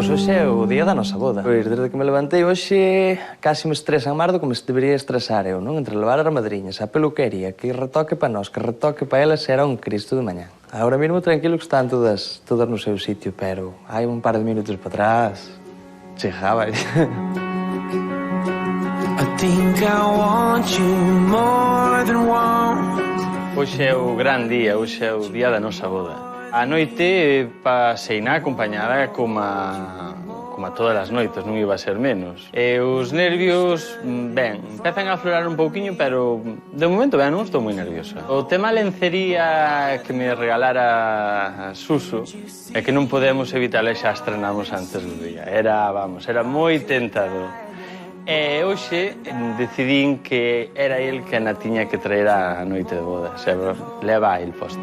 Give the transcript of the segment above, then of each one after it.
Pois hoxe é o día da nosa boda. Pois, desde que me levantei hoxe, casi me estresan máis do que me debería estresar eu, non? Entre levar as madriñas, a peluquería, que retoque pa nós, que retoque pa elas, era un cristo de mañá. Agora mesmo tranquilo que están todas no seu sitio, pero hai un par de minutos para atrás, chegaba. I think I want you more than once. Hoxe é o gran día, hoxe é o día da nosa boda. A noite paseina acompañada como todas as noites, non iba a ser menos. E os nervios, ben, empezan a aflorar un pouquiño, pero de momento, ben, non estou moi nerviosa. O tema lencería que me regalara Suso é que non podemos evitar e xa estrenamos antes do día. Era moi tentador. E hoxe decidín que era el que na tiña que traer a noite de boda. Se leva a el posta.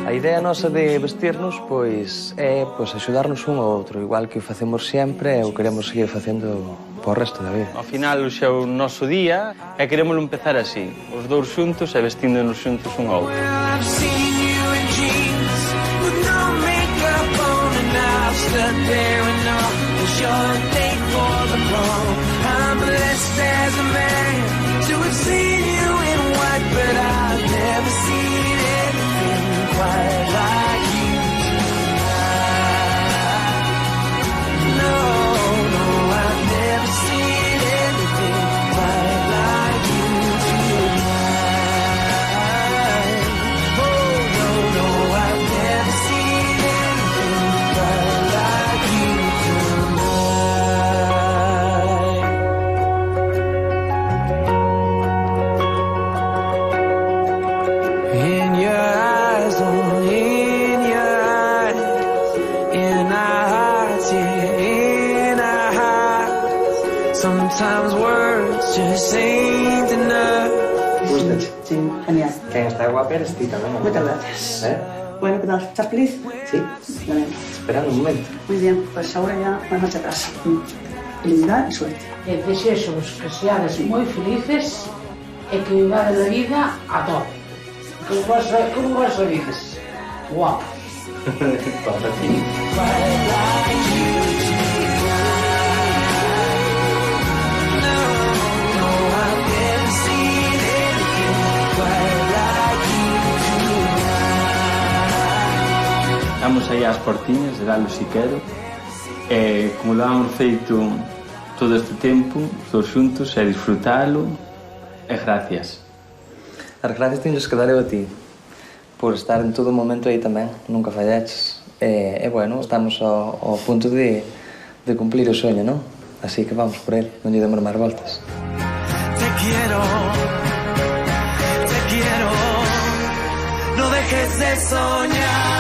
A idea nosa de vestirnos, pois, é axudarnos un ao outro. Igual que o facemos sempre e o queremos seguir facendo por resto da vida. Ao final, hoxe é o noso día e queremos empezar así. Os dous xuntos e vestíndonos xuntos un ao outro. Stood there and all was your date for the prom. I'm blessed as a man to have seen you in white, but I've never seen anything quite like you tonight. No, I've never seen anything quite like you tonight. Oh, no, I've never seen anything quite like you tonight. In your eyes, oh, in your eyes, in our hearts, yeah, in our hearts. Sometimes words just ain't enough. ¿Gustas? Sí, genial. ¿Quién está guapa eres tú también? Muchas gracias. ¿Eh? Bueno, ¿qué tal? ¿Estás feliz? Sí. Vale. Esperando un momento. Muy bien, pues ahora ya más marcha atrás. Felicidad y suerte. Desexos que seades moi felices e que vivades a vida a tope. Como vos vives? Guau. Para ti. Estamos aí ás portiñas de Galo Siquero e como lo hemos feito todo este tempo todos xuntos e disfrutalo e gracias. As gracias teñes que dar eu a ti por estar en todo momento aí tamén, nunca fallaches. E bueno, estamos ao punto de cumplir o soño, non? Así que vamos por ele, non lle demos máis voltas. Te quiero, no dejes de soñar.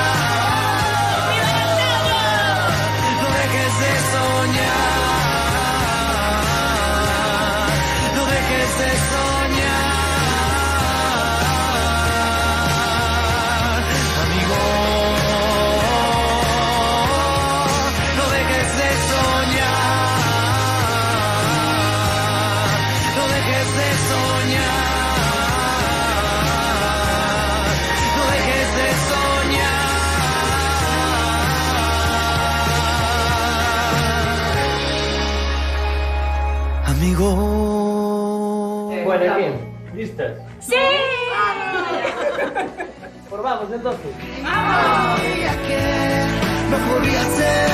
Bueno, bien, ¿listas? ¡Sí! Pues vamos, entonces. ¡Vamos! No podía ser.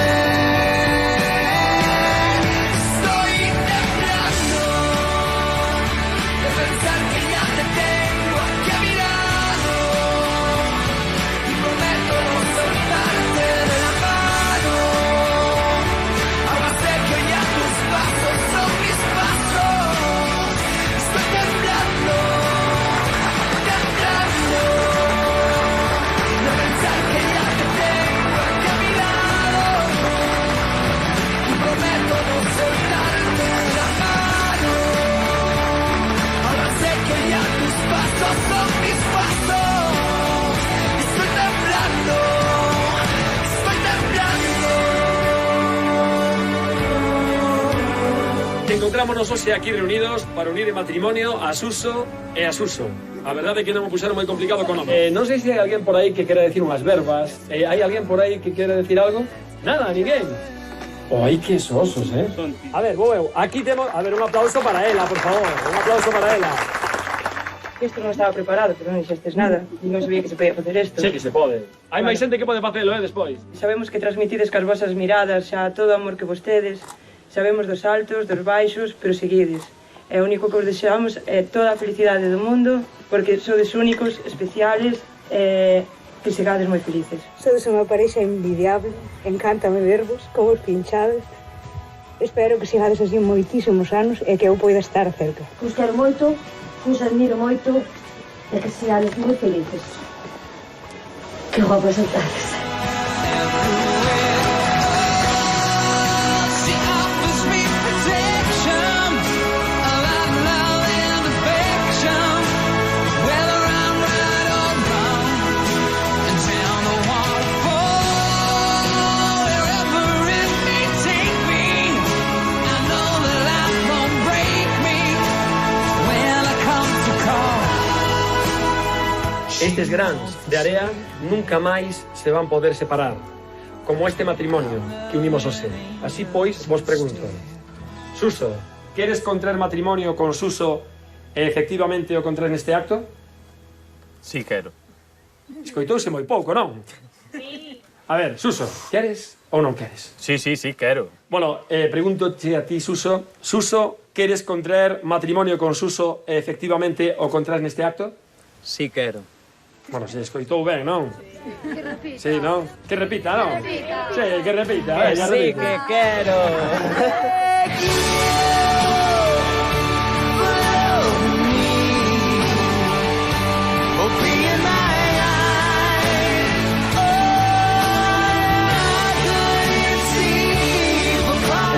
Estoy temblando de pensar que ya te tengo aquí a mi lado y prometo no soltarte de la mano. Ahora sé que ya tus pasos son mis pasos. Estoy temblando de pensar que ya te tengo aquí a mi lado. encontrámonos hoxe aquí reunidos para unir en matrimonio a Suso e a Suso. A verdade é que non me puxeron moi complicado con nome. Non sei se hai alguén por aí que quera decir unhas verbas. Hai alguén por aí que quera decir algo? Nada, ninguén. Ai, que sosos, eh? A ver, vou eu. Aquí temos... A ver, un aplauso para ela, por favor. Un aplauso para ela. Isto non estaba preparado, pero non dixestes nada. E non sabía que se podía facer isto. Sí que se pode. Hai máis xente que pode facelo, despois. Sabemos que transmitides cas vosas miradas xa todo o amor que vos tedes. Sabemos dos altos, dos baixos, pero seguides. E o único que vos deseamos é toda a felicidade do mundo, porque sodes únicos, especiales, e que segades moi felices. Sodes unha parexa envidiable, encántame vervos, como os pinchades. Espero que sigades así moitísimos anos e que eu poida estar cerca. Vos quero moito, vos admiro moito e que seades moi felices. Que guapas estades. Estes grans de area nunca máis se van poder separar, como este matrimonio que unimos hoxe. Así pois, vos pregunto, Suso, queres contraer matrimonio con Suso e efectivamente o contraes neste acto? Sí, quero. Escoitouse moi pouco, non? Sí. A ver, Suso, queres ou non queres? Sí, quero. Bueno, pregúntoche a ti, Suso. Suso, queres contraer matrimonio con Suso e efectivamente o contraes neste acto? Sí, quero. Bueno, se escoitou ben, non? Que repita. Sí, non? Que repita, non? Que repita. Sí, que repita. Sí, que quero.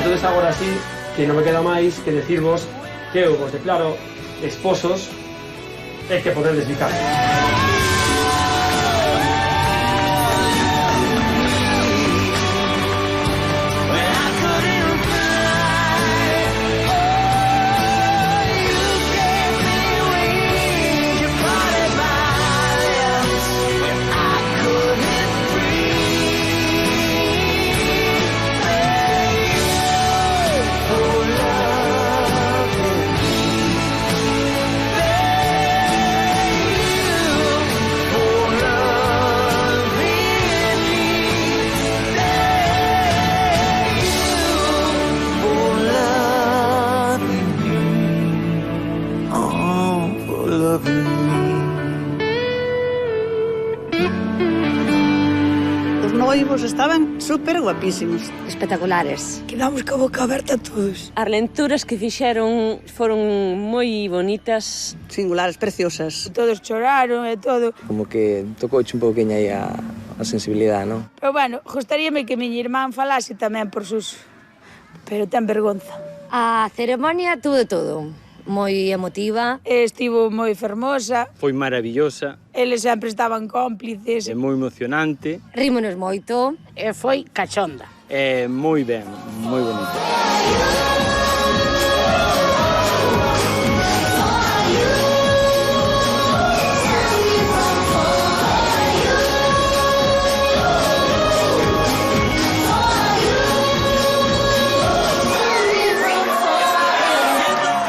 Entonces agora sí, que non me queda máis que decirvos que eu vos declaro esposos e que podedes ficar. Os noivos estaban super guapísimos. Espectaculares. Quedamos ca boca aberta todos. As lenturas que fixeron foron moi bonitas. Singulares, preciosas. Todos choraron e todo. Como que tocouche un pouquinho aí a sensibilidade, non? Pero bueno, gostaríame que miña irmán falase tamén por sus... Pero ten vergonza. A ceremonia tuvo de todo. Moi emotiva. Estivo moi fermosa. Foi maravillosa. Eles sempre estaban cómplices. É moi emocionante. Rímonos moito. E foi cachonda. É moi ben, moi bonito.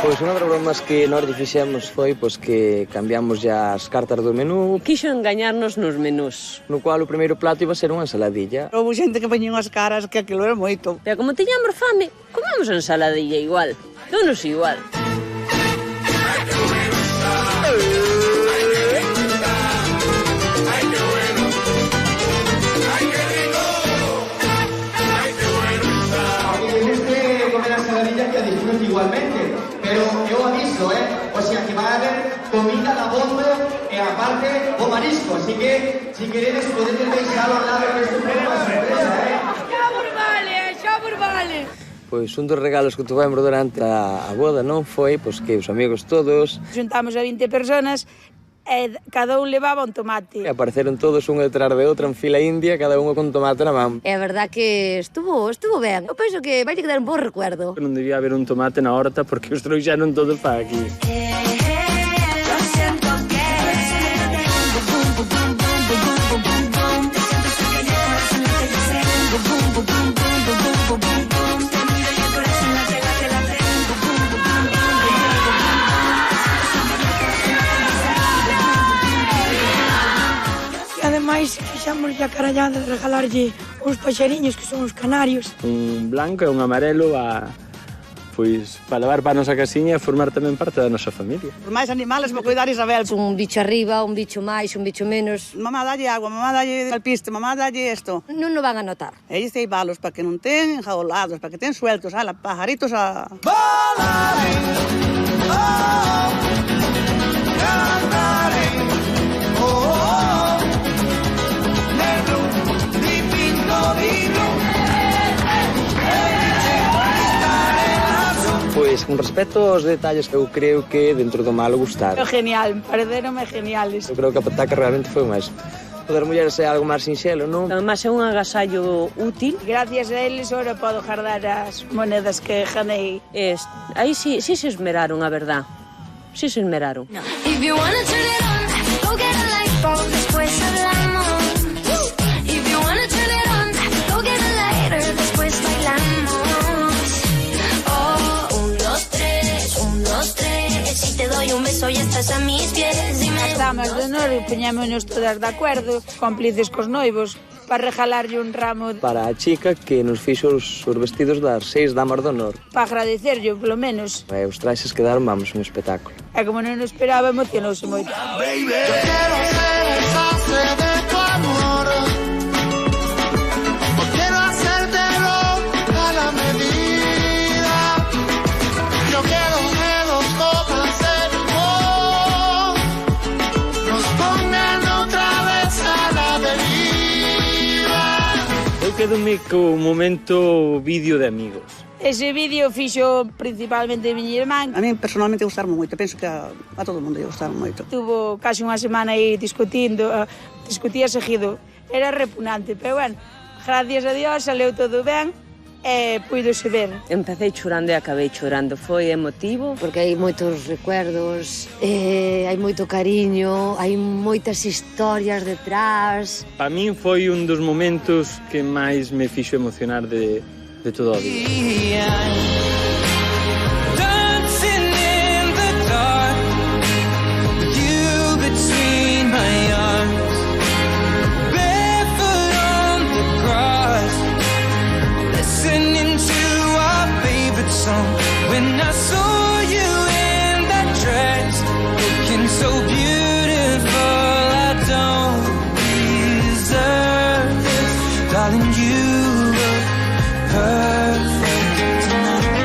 Pois unha das bromas que nós fixemos foi pois, que cambiamos ya as cartas do menú. Quixo engañarnos nos menús. No cual o primeiro plato iba a ser unha ensaladilla. Houve xente que poñía unhas caras que aquilo era moito. Pero como tiñamos fame, comemos a ensaladilla igual. Donos igual. Tienes que comer a ensaladilla que a disfrute igualmente. Pero eu aviso, o sea que vai haber comida de abondo e aparte o marisco, así que si queredes podedes deixar ao lado que isto foi unha sorpresa, Xa por vale. Pois un dos regalos que tuvemos durante a boda non foi pois que os amigos todos Juntamos a 20 personas e cada un levaba un tomate. E apareceron todos un detrás de outro en fila india, cada un con tomate na man. É verdad que estuvo ben. Eu penso que vai quedar un bo recuerdo. Non debía haber un tomate na horta porque os trouxeron todos para aquí. Ademais, fixamos a carallada de regalarlle uns paxariños que son os canarios. Un blanco e un amarelo para levar para a nosa casiña e formar tamén parte da nosa familia. Os máis animales para cuidar Isabel. Un bicho arriba, un bicho máis, un bicho menos. Mamá dalle agua, mamá dalle alpiste, mamá dalle isto. Non o van a notar. Eles ceibalos para que non ten enjaulados, para que ten sueltos, pajaritos a... Pois, con respecto aos detalles, eu creo que dentro do malo gustaron. Genial, pareceronme geniales. Eu creo que a pataca realmente foi o máis. Poder mulleres é algo máis sinxelo, non? Además é un agasallo útil. Gracias a eles, ahora podo guardar as monedas que ganei. Aí sí se esmeraron, a verdad. Sí se esmeraron. If you wanna turn it on, go get a light bulb, después hablamos. If you wanna turn it on, go get a lighter, después bailamos. Oh, 1, 2, 3, si te doy un beso y estás a mis pies, dime. As damas de honor poñémonos todas de acuerdo, cómplices cos noivos, para regalarlle un ramo. Para a chica que nos fixo os vestidos das 6 damas de honor. Para agradecerlle, polo menos. E os traxes quedaron, vamos, un espectáculo. E como non o esperaba, emocionouse moito. Baby, yo quiero ser el sastre de tu amor. Quiero hacértelo a la medida. Yo quiero que los copas del amor nos pongan otra vez a la deriva. Eu quedome co momento vídeo de amigos. Ese vídeo fixo principalmente miña irmán. A mí personalmente gustaron moito, penso que a todo o mundo lle gustaron moito. Tuvo casi unha semana aí discutía seguido. Era repugnante, pero bueno, gracias a Dios saleu todo ben e puidose ver. Empecé chorando e acabei chorando. Foi emotivo. Porque hai moitos recuerdos, hai moito cariño, hai moitas historias detrás. Para min foi un dos momentos que máis me fixo emocionar de todo o día. Dancing in the dark, you between my arms, barefoot on the grass, listening to our favorite song. When I saw you in that dress, looking so beautiful, I don't deserve this, darling, you look perfect tonight.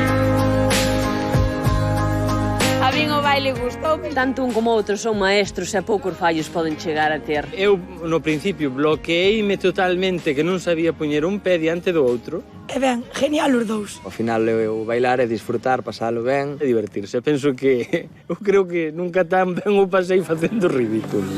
A min o baile gustou. Tanto un como outro son maestros e poucos fallos poden chegar a ter. Eu, no principio, bloqueeime totalmente que non sabía poñer un pé diante do outro. E ben, genial os dous. Ao final eu bailar e disfrutar, pasalo ben. E divertirse. Penso que eu creo que nunca tan ben o pasei facendo ridículo.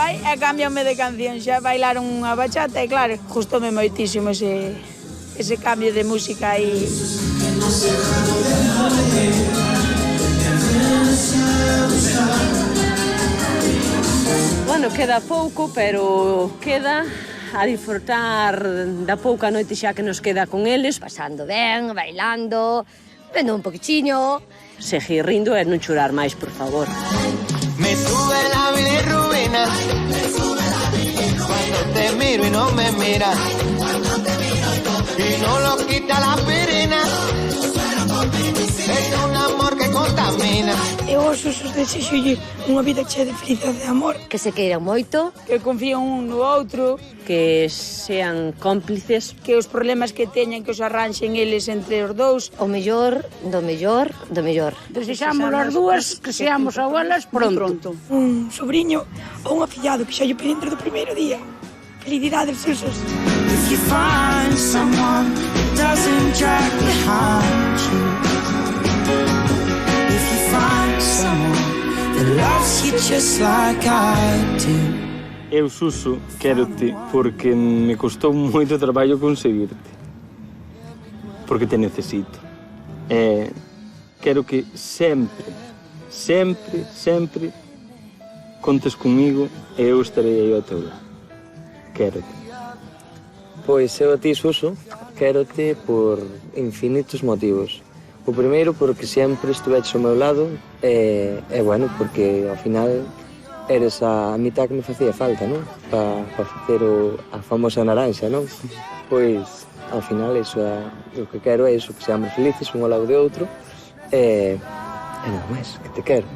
E cambiame de canción, xa bailaron unha bachata e claro, gustoume moitísimo ese cambio de música aí. Bueno, queda pouco, pero queda a disfrutar da pouca noite xa que nos queda con eles. Pasando ben, bailando, vendo un poquichiño. Seguir rindo e non chorar máis, por favor. Me sube la bilirrubina cuando te miro y no me miras y no lo quita la pirina. Es un amor que contamina. Eu aos usos desexolle unha vida chea de felicidade e amor. Que se queiran moito. Que confían un no outro. Que sean cómplices. Que os problemas que teñan que os arranxen eles entre os dous. O mellor, do mellor, do mellor. Desexamos as dúas que seamos abuelas pronto. Un sobrinho ou un afillado que xa lle pedín desde o primeiro día. Felicidades, Susos. If you find someone that doesn't drag behind you, if you find someone that loves you just like I do. Eu, Suso, quérote porque me costou moito traballo conseguirte. Porque te necesito. E quero que sempre, sempre, sempre contes comigo e eu estarei aí ao teu lado. Quérote. Pois eu a ti, Suso, quérote por infinitos motivos. O primeiro, porque sempre estuveches ao meu lado e bueno, porque ao final eres a mitad que me facía falta, non? Para facer a famosa naranxa, non? Pois, ao final, o que quero é iso, que seamos felices un ao lado de outro e nada máis, que te quero.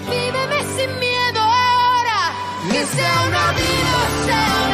Víveme sin miedo ahora, que sea una vida.